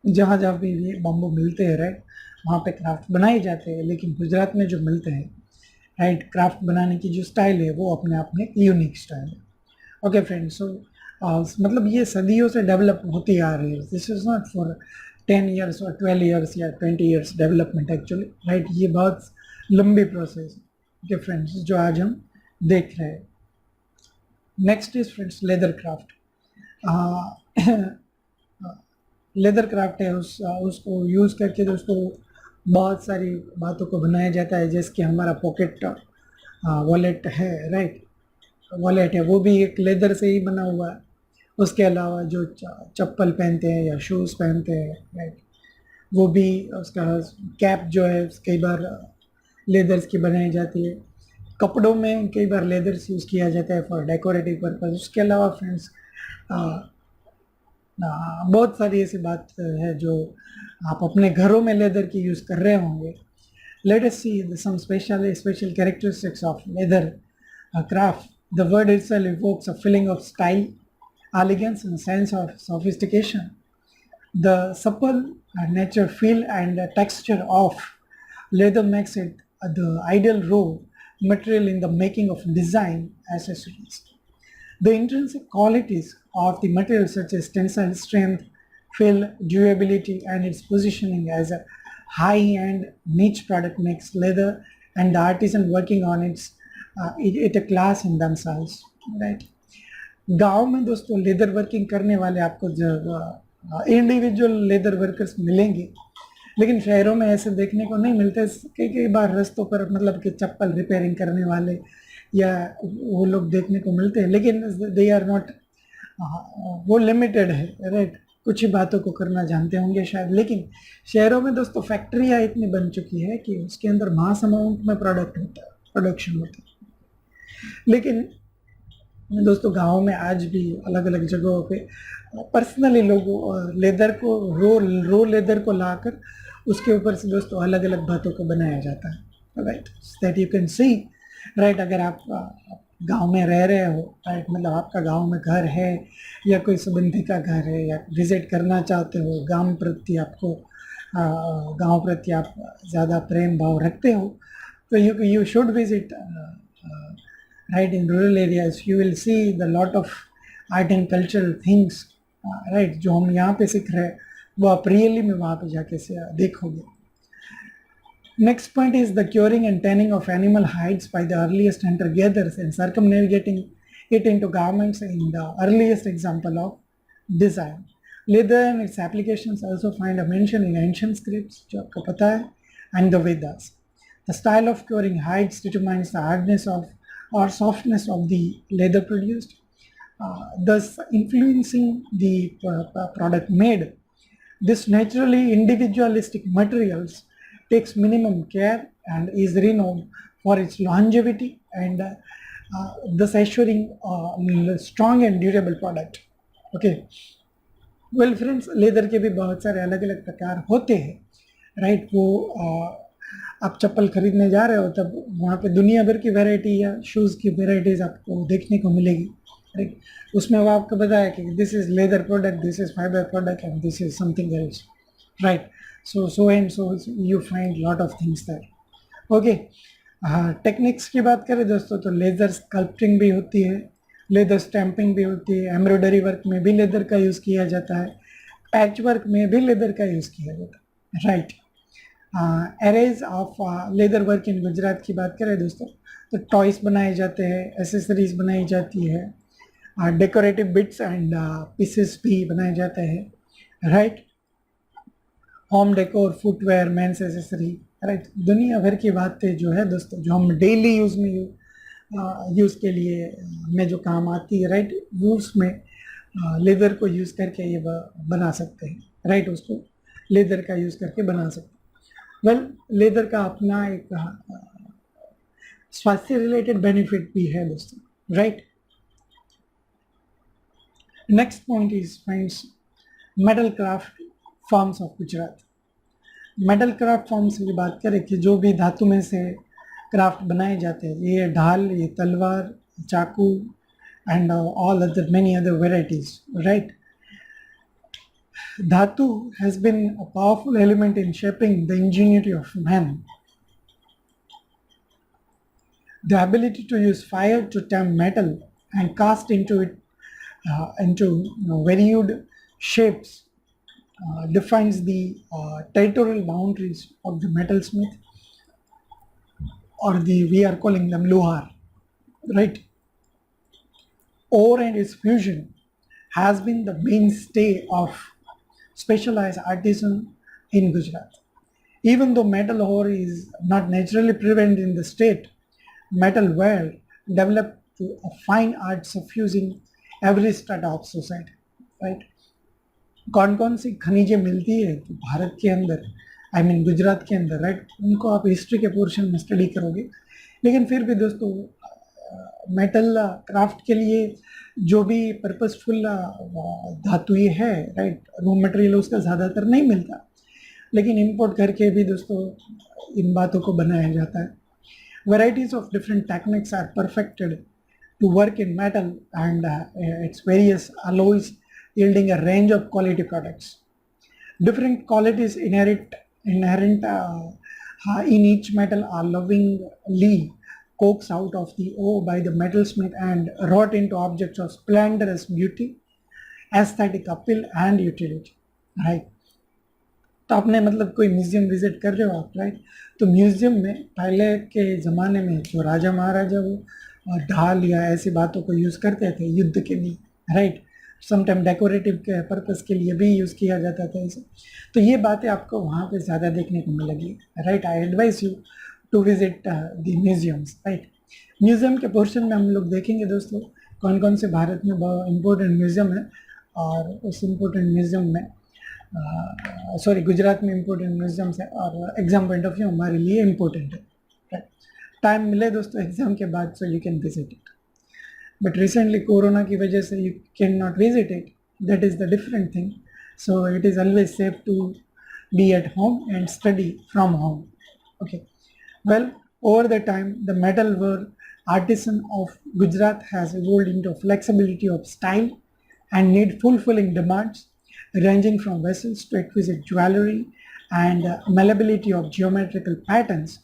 जहाँ जहाँ भी ये बाम्बू मिलते हैं, राइट, वहाँ पे क्राफ्ट बनाए जाते हैं, लेकिन गुजरात में जो मिलते हैं, राइट, क्राफ्ट बनाने की जो स्टाइल है वो अपने आप में यूनिक स्टाइल है। ओके फ्रेंड्स, सो मतलब ये सदियों से डेवलप होती आ रही है। This is not for 10 years और 12 ईयर्स या 20 ईयर्स डेवलपमेंट एक्चुअली, राइट। ये बहुत लंबी प्रोसेस है, ओके फ्रेंड्स, जो आज हम देख रहे हैं। Next is friends leather craft. Leather craft है, उसको यूज़ करके दोस्तों बहुत सारी बातों को बनाया जाता है, जैसे कि हमारा पॉकेट वॉलेट है, राइट, वॉलेट है, वो भी एक लेदर से ही बना हुआ है। उसके अलावा जो चप्पल पहनते हैं या शूज़ पहनते हैं, राइट, वो भी, उसका कैप जो है कई बार लेदर्स की बनाई जाती है। कपड़ों में कई बार लेदर्स यूज़ किया जाता है फॉर डेकोरेटिव पर्पज। उसके अलावा फ्रेंड्स बहुत सारी ऐसी बात है जो आप अपने घरों में लेदर की यूज़ कर रहे होंगे। Let us see some special characteristics of leather craft. The word itself evokes a feeling of style, elegance, and sense of sophistication. The supple nature, feel, and texture of leather makes it the ideal raw material in the making of design accessories. The intrinsic qualities of the material, such as tensile strength, feel, durability, and its positioning as a high-end niche product, makes leather and the artisan working on it a class in themselves, right? गांव में दोस्तों leather working करने वाले आपको individual leather workers मिलेंगे, लेकिन शहरों में ऐसे देखने को नहीं मिलते। कई बार रास्तों पर मतलब कि चप्पल रिपेयरिंग करने वाले या वो लोग देखने को मिलते हैं, लेकिन दे आर नॉट, वो लिमिटेड है, राइट। कुछ ही बातों को करना जानते होंगे शायद, लेकिन शहरों में दोस्तों फैक्ट्रियाँ इतनी बन चुकी है कि उसके अंदर मास अमाउंट में प्रोडक्शन होता है। लेकिन दोस्तों गाँव में आज भी अलग अलग जगहों पे पर्सनली लोगों लेदर को रो लेदर को लाकर उसके ऊपर से दोस्तों अलग अलग बातों को बनाया जाता है, right, that you can see, right. अगर आप गांव में रह रहे हो, राइट, मतलब आपका गांव में घर है या कोई संबंधी का घर है या विजिट करना चाहते हो, गांव प्रति आपको गांव प्रति आप ज़्यादा प्रेम भाव रखते हो, तो you should visit right in rural areas. You will see the lot of art and cultural things, right, जो हम यहाँ पे सीख रहे हैं वो आप रियली में वहाँ पे जाके से देखोगे. Next point is the curing and tanning of animal hides by the earliest hunter-gatherers and circumnavigating it into garments in the earliest example of design. Leather and its applications also find a mention in ancient scripts, जो आपको पता है, and the Vedas. The style of curing hides determines the hardness of or softness of the leather produced, thus influencing the product made. This naturally individualistic materials takes minimum care and is renowned for its longevity and thus assuring strong and durable product. Okay. Well friends, leather के भी बहुत सारे अलग अलग प्रकार होते हैं, right. वो आप चप्पल खरीदने जा रहे हो तब वहाँ पे दुनिया भर की वैरायटी या शूज़ की वैरायटीज़ आपको देखने को मिलेगी, राइट. उसमें वो आपको बताया कि this is leather product, this is fibre product and this is something else, right. So and so you find lot of things that. Okay. Techniques की बात करें दोस्तों तो लेज़र स्कल्पटिंग भी होती है, लेदर स्टैंपिंग भी होती है, एम्ब्रॉयडरी वर्क में भी लेदर का यूज़ किया जाता है, पैच वर्क में भी लेदर का यूज़ किया जाता है, right. Arrays of leather work in Gujarat की बात करें दोस्तों तो टॉयस बनाए जाते हैं, एसेसरीज बनाई जाती है, डेकोरेटिव बिट्स एंड पीसेस भी बनाए जाते हैं, right. Home decor, footwear, men's accessory, right. दुनिया भर की बातें जो है दोस्तों जो हम डेली यूज़ में यूज़ के लिए में जो काम आती है, राइट, वो उसमें लेदर को यूज़ करके ये बना सकते हैं, राइट. उसको लेदर का यूज़ करके बना सकते हैं. वेल, लेदर का अपना एक स्वास्थ्य रिलेटेड बेनिफिट भी है दोस्तों, right. Next point is friends metal craft forms of Gujarat. Metal craft forms की बात करें कि जो भी धातु में से क्राफ्ट बनाए जाते हैं, ये ढाल, ये तलवार, चाकू and all other many other varieties, right. Dhatu has been a powerful element in shaping the ingenuity of man. The ability to use fire to tamp metal and cast into it into varied shapes defines the territorial boundaries of the metalsmith, or we are calling them luhar, right. Ore and its fusion has been the mainstay of specialized artisan in Gujarat. Even though metal ore is not naturally prevalent in the state, metal ware developed to a fine art suffusing every strata of society, right. कौन कौन सी खनिजें मिलती है तो भारत के अंदर, I mean Gujarat के अंदर, right, उनको आप हिस्ट्री के पोर्शन में स्टडी करोगे. लेकिन फिर भी दोस्तों मेटल क्राफ्ट के लिए जो भी पर्पसफुल धातु ये है, राइट, रॉ मटेरियल उसका ज़्यादातर नहीं मिलता, लेकिन इंपोर्ट करके भी दोस्तों इन बातों को बनाया जाता है. Varieties of different techniques are perfected to work in metal and its various alloys, yielding a range of quality products. Different qualities inherent in each metal are lovingly coaxed out of the ore by the metalsmith and wrought into objects of splendorous beauty, aesthetic appeal and utility, right. तो आपने मतलब कोई museum visit कर रहे हो आप, right, तो museum में पहले के ज़माने में जो राजा महाराजा वो ढाल या ऐसी बातों को यूज़ करते थे युद्ध के लिए, राइट, समटाइम डेकोरेटिव के पर्पस के लिए भी यूज़ किया जाता था इसे. तो ये बातें आपको वहाँ पे ज़्यादा देखने को मिलेगी, right. I advise you to visit the museums, right. Museum के पोर्शन में हम लोग देखेंगे दोस्तों कौन कौन से भारत में बहुत इम्पोर्टेंट म्यूज़ियम है, और उस इम्पोर्टेंट म्यूज़ियम में गुजरात में इम्पोर्टेंट म्यूज़ियम्स है और एग्ज़ाम पॉइंट ऑफ व्यू हमारे लिए इम्पोर्टेंट है, राइट. टाइम मिले दोस्तों एग्ज़ाम के बाद so you can visit it, but recently corona की वजह से you can not visit it, that is the different thing. So it is always safe to be at home and study from home. Okay. Well, over the time, the metal were artisan of Gujarat has evolved into flexibility of style and need fulfilling demands ranging from vessels to exquisite jewelry and malleability of geometrical patterns,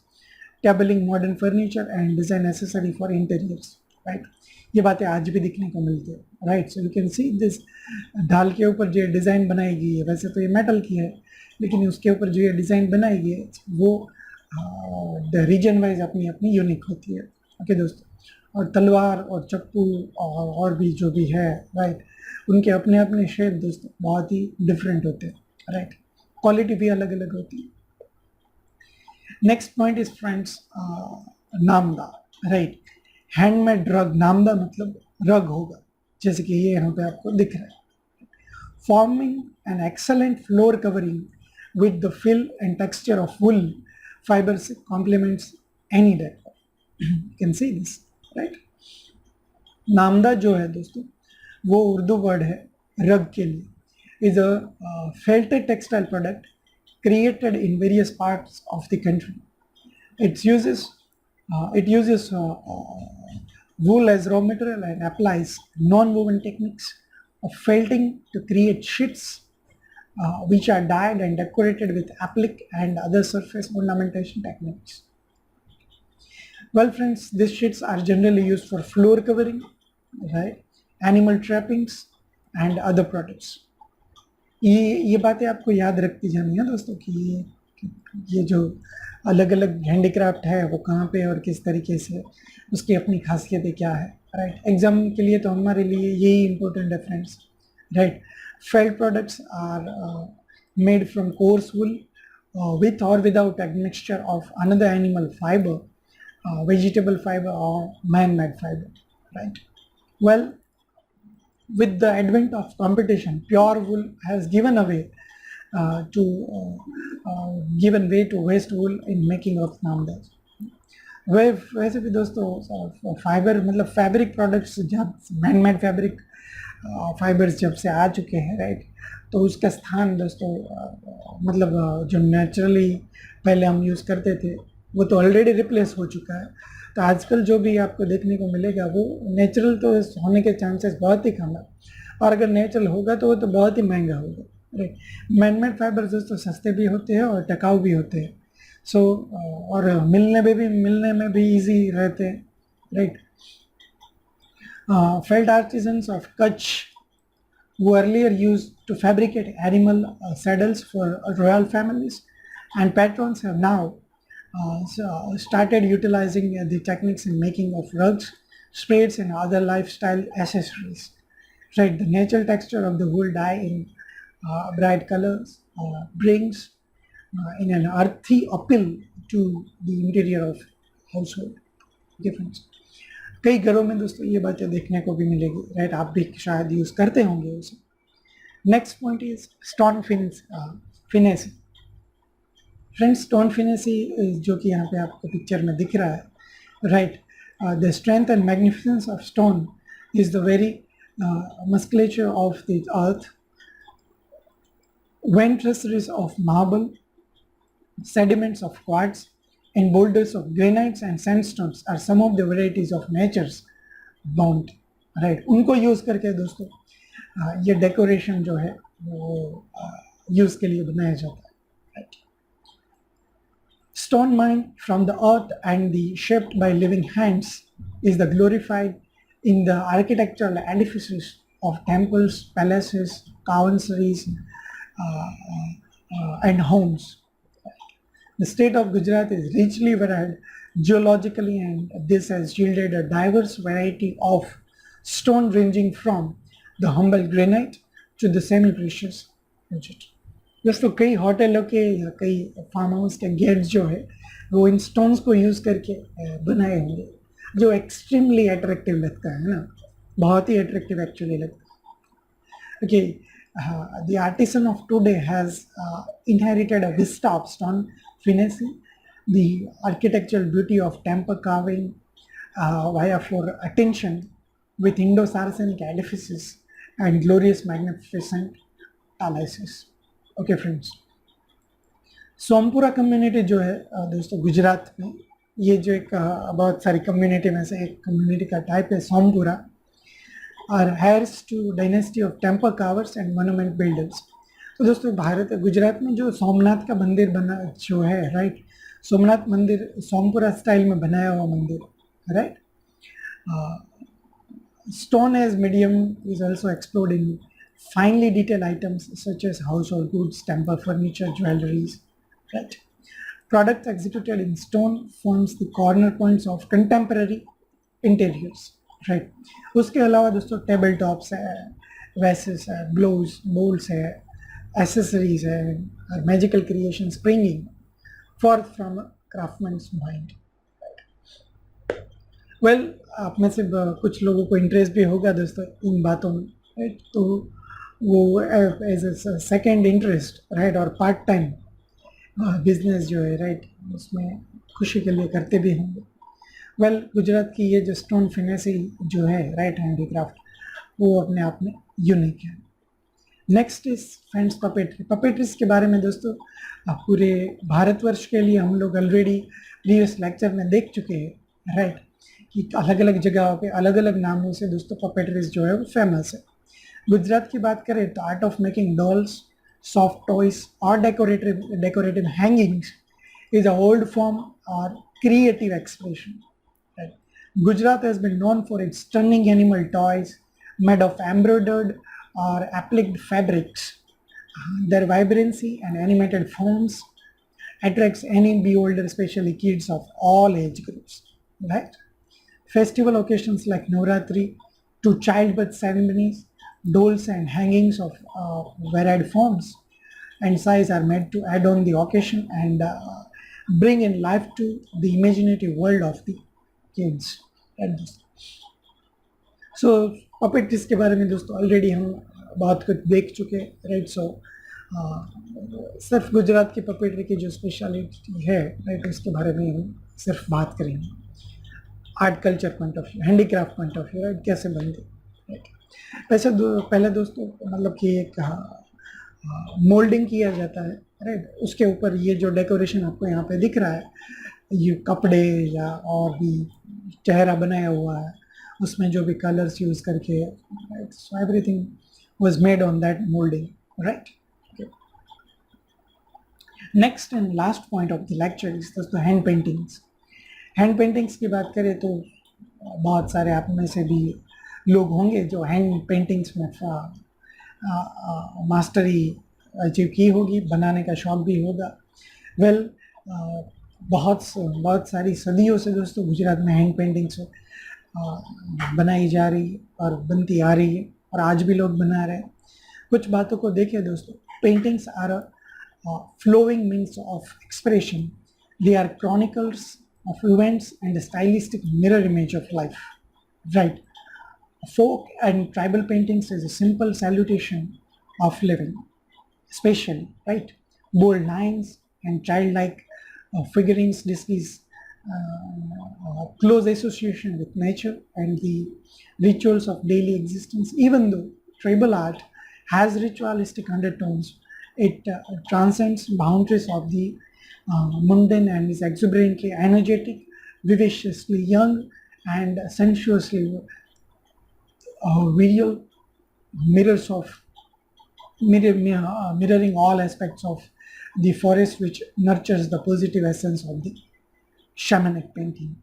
tabling modern furniture and design necessary for interiors, right. ये बातें आज भी दिखने को मिलती है, right. So you can see this ढाल के ऊपर जो डिज़ाइन बनाई गई है, वैसे तो ये मेटल की है, लेकिन उसके ऊपर जो ये डिज़ाइन बनाई गई है वो रीजन वाइज अपनी अपनी यूनिक होती है. ओके दोस्तों. और तलवार और चप्पू और भी जो भी है, राइट, उनके अपने अपने शेप दोस्तों बहुत ही डिफरेंट होते हैं, राइट. क्वालिटी भी अलग अलग होती है. Next point is friends namda, right. Handmade rug. Namda मतलब रग होगा, जैसे कि ये यहाँ पे आपको दिख रहा है. Forming an excellent floor covering with the feel and texture of wool fibres complements any decor. You can see this, right. Namda जो है दोस्तों वो उर्दू वर्ड है रग के लिए. Is a felted textile product created in various parts of the country. It uses wool as raw material and applies non-woven techniques of felting to create sheets which are dyed and decorated with applique and other surface ornamentation techniques. Well friends, these sheets are generally used for floor covering, right, animal trappings and other products. ये बातें आपको याद रखती जानी है दोस्तों कि ये जो अलग अलग हैंडीक्राफ्ट है वो कहाँ पे और किस तरीके से, उसकी अपनी खासियतें क्या है, राइट. एग्जाम के लिए तो हमारे लिए यही इम्पोर्टेंट है friends, right. Felt products are made from coarse wool with और without admixture of another animal fibre, vegetable fiber or man-made fiber, right. Well, with the advent of competition, pure wool has given way to waste wool in making of नामदाज. वैसे भी दोस्तों fibre मतलब fabric products जब man made fabric fibres जब से आ चुके हैं, right, तो उसका स्थान दोस्तों मतलब जो नेचुरली पहले हम यूज़ करते थे वो तो ऑलरेडी रिप्लेस हो चुका है. तो आजकल जो भी आपको देखने को मिलेगा वो नेचुरल तो होने के चांसेस बहुत ही कम है, और अगर नेचुरल होगा तो वो तो बहुत ही महंगा होगा, राइट. मैनमेड फाइबर्स दोस्तों सस्ते भी होते हैं और टिकाऊ भी होते हैं. सो और मिलने में भी इजी रहते हैं, right. Felt artisans of Kutch who earlier used to fabricate animal saddles for royal families and patrons have now started utilizing the techniques in making of rugs, spades and other lifestyle accessories, right. The natural texture of the wool dye in bright colors brings in an earthy appeal to the interior of household. Difference. कई घरों में दोस्तों ये बातें देखने को भी मिलेगी, राइट. आप भी शायद यूज़ करते होंगे उसे. Next point is stone finesse. Friends, stone finesse जो कि यहाँ पे आपको पिक्चर में दिख रहा है, right. The strength and magnificence of stone is the very musculature of the earth. When traceries of marble, sediments of quartz and boulders of granites and sandstones are some of the varieties of nature's bounty, right. उनको use करके दोस्तों ये decoration जो है वो use के लिए बनाया जाता है, right. Stone mined from the earth and the shaped by living hands is the glorified in the architectural edifices of temples, palaces, caravansarays, and homes. The state of Gujarat is richly varied geologically, and this has yielded a diverse variety of stone ranging from the humble granite to the semi-precious digit. दोस्तों कई होटलों के या कई farm house के gets जो है वो इन स्टोन्स को यूज़ करके बनाए होंगे, जो एक्सट्रीमली अट्रैक्टिव लगता है ना, बहुत ही अट्रैक्टिव एक्चुअली लगता है. Okay, the artisan of today has inherited a vista of stone finesse, the architectural beauty of temple carving via for attention with Indo-Saracenic edifices and glorious magnificent palaces. Okay friends, Sompura community जो है दोस्तों गुजरात में ये जो एक बहुत सारी community में से एक कम्युनिटी का टाइप है Sompura, are heirs to dynasty of temple carvers and monument builders. तो दोस्तों भारत गुजरात में जो सोमनाथ का मंदिर बना जो है राइट, सोमनाथ मंदिर सोमपुरा स्टाइल में बनाया हुआ मंदिर right. Stone as medium is also explored in finely detailed items such as household goods, temple furniture, jewelries, right. Products executed in stone forms the corner points of contemporary interiors, right. उसके अलावा दोस्तों table tops है, वैसेस है, gloves, balls है, accessories है, magical creation springing forth from a craftsman's mind. Well आप में से कुछ लोगों को इंटरेस्ट भी होगा दोस्तों इन बातों में राइट, तो वो as a second interest right और पार्ट टाइम बिजनेस जो है राइट उसमें खुशी के लिए करते भी होंगे. वेल गुजरात की ये जो स्टोन फिनेसी जो है राइट हैंडीक्राफ्ट वो अपने आप में यूनिक है. Next is friends puppetry. Puppetries के बारे में दोस्तों पूरे भारतवर्ष के लिए हम लोग ऑलरेडी प्रीवियस लेक्चर में देख चुके हैं राइट, कि अलग अलग जगहों पे अलग अलग नामों से दोस्तों पपेट्रीज जो है वो फेमस है. गुजरात की बात करें तो art of making dolls, soft toys और decorative hangings is a old form और creative expression. Gujarat has been known for its stunning animal toys made of embroidered or appliqued fabrics. Their vibrancy and animated forms attracts any beholder, especially kids of all age groups. Right? Festival occasions like Navratri to childbirth ceremonies, dolls and hangings of varied forms and size are made to add on the occasion and bring in life to the imaginative world of the kids. सो पपेट्रीज के बारे में दोस्तों already हम बहुत कुछ देख चुके हैं राइट. सो सिर्फ गुजरात की पपेट्री की जो स्पेशलिटी है राइट उसके बारे में हम सिर्फ बात करेंगे art culture point of view, handicraft point of view right, कैसे बनते राइट. वैसे पहले दोस्तों मतलब कि एक मोल्डिंग किया जाता है राइट, उसके ऊपर ये जो डेकोरेशन आपको यहाँ पे दिख रहा है ये कपड़े या और भी चेहरा बनाया हुआ है उसमें जो भी कलर्स यूज करके right, so everything was made on that moulding right. Next and last point of the lecture is दोस्तों हैंड पेंटिंग्स. हैंड पेंटिंग्स की बात करें तो बहुत सारे आप में से भी लोग होंगे जो हैंड पेंटिंग्स में मास्टरी अचीव की होगी, बनाने का शौक भी होगा. वेल बहुत सारी सदियों से दोस्तों गुजरात में हैंड पेंटिंग्स बनाई जा रही है और बनती आ रही है और आज भी लोग बना रहे हैं. कुछ बातों को देखें दोस्तों, paintings are flowing means of expression, they are chronicles of events and a stylistic mirror image of life, right. Folk and tribal paintings is a simple salutation of living, especially right, bold lines and childlike figurines displays close association with nature and the rituals of daily existence. Even though tribal art has ritualistic undertones, it transcends boundaries of the mundane and is exuberantly energetic, vivaciously young, and sensuously visual mirrors of mirroring all aspects of the forest, which nurtures the positive essence of the shamanic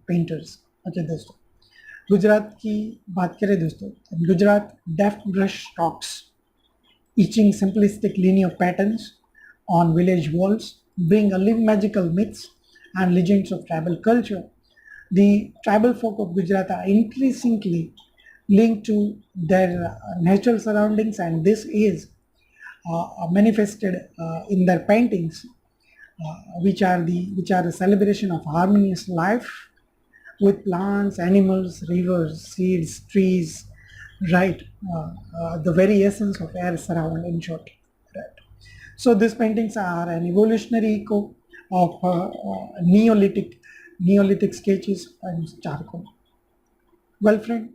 painters. Okay दोस्तों, गुजरात की बात करें दोस्तों, Gujarat deft brush strokes, etching simplistic linear patterns on village walls bring alive magical myths and legends of tribal culture. The tribal folk of Gujarat are increasingly linked to their natural surroundings, and this is manifested in their paintings, which are a celebration of harmonious life with plants, animals, rivers, seeds, trees, right? The very essence of air surround, in short. Right. So these paintings are an evolutionary echo of Neolithic sketches and charcoal. Well, friend,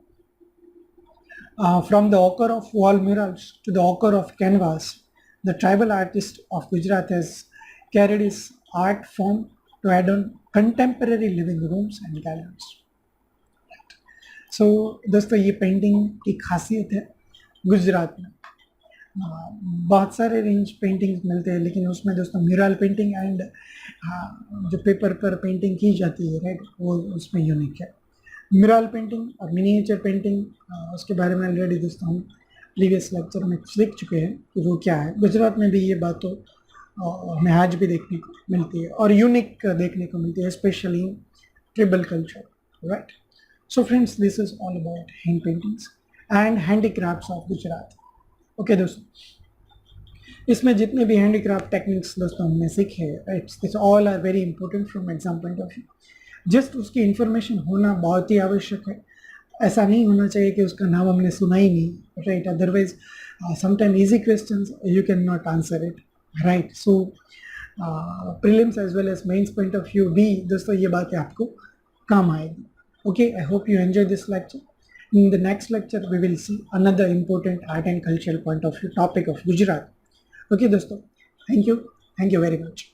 from the ochre of wall murals to the ochre of canvas, the tribal artist of Gujarat has carried his art form to add on contemporary living rooms and galleries. So दोस्तों ये painting की खासियत है गुजरात में। बहुत सारे range paintings मिलते हैं, लेकिन उसमें दोस्तों म्यूरल पेंटिंग एंड जो पेपर पर पेंटिंग की जाती है राइट, वो उसमें यूनिक है। म्यूरल पेंटिंग और मिनिएचर पेंटिंग, उसके बारे में ऑलरेडी दोस्तों हम प्रीवियस लेक्चर में सीख चुके हैं कि वो क्या है। गुजरात में भी ये बात तो हमें आज भी देखने को मिलती है और यूनिक देखने को मिलती है, specially tribal culture, right. So friends, this is all about hand paintings and handicrafts of Gujarat. Okay दोस्तों, इसमें जितने भी हैंडीक्राफ्ट टेक्निक्स दोस्तों हमने सीखे, right, this all are very important from exam point of view. Just उसकी इंफॉर्मेशन होना बहुत ही आवश्यक है। ऐसा नहीं होना चाहिए कि उसका नाम हमने सुना ही नहीं, right. Otherwise sometime easy questions you can not answer it, right. So prelims as well as mains point of view भी दोस्तों ये बातें आपको काम आएगी। Okay, I hope you enjoyed this lecture. In the next lecture, we will see another important art and cultural point of view topic of Gujarat. Okay, dosto. Thank you. Thank you very much.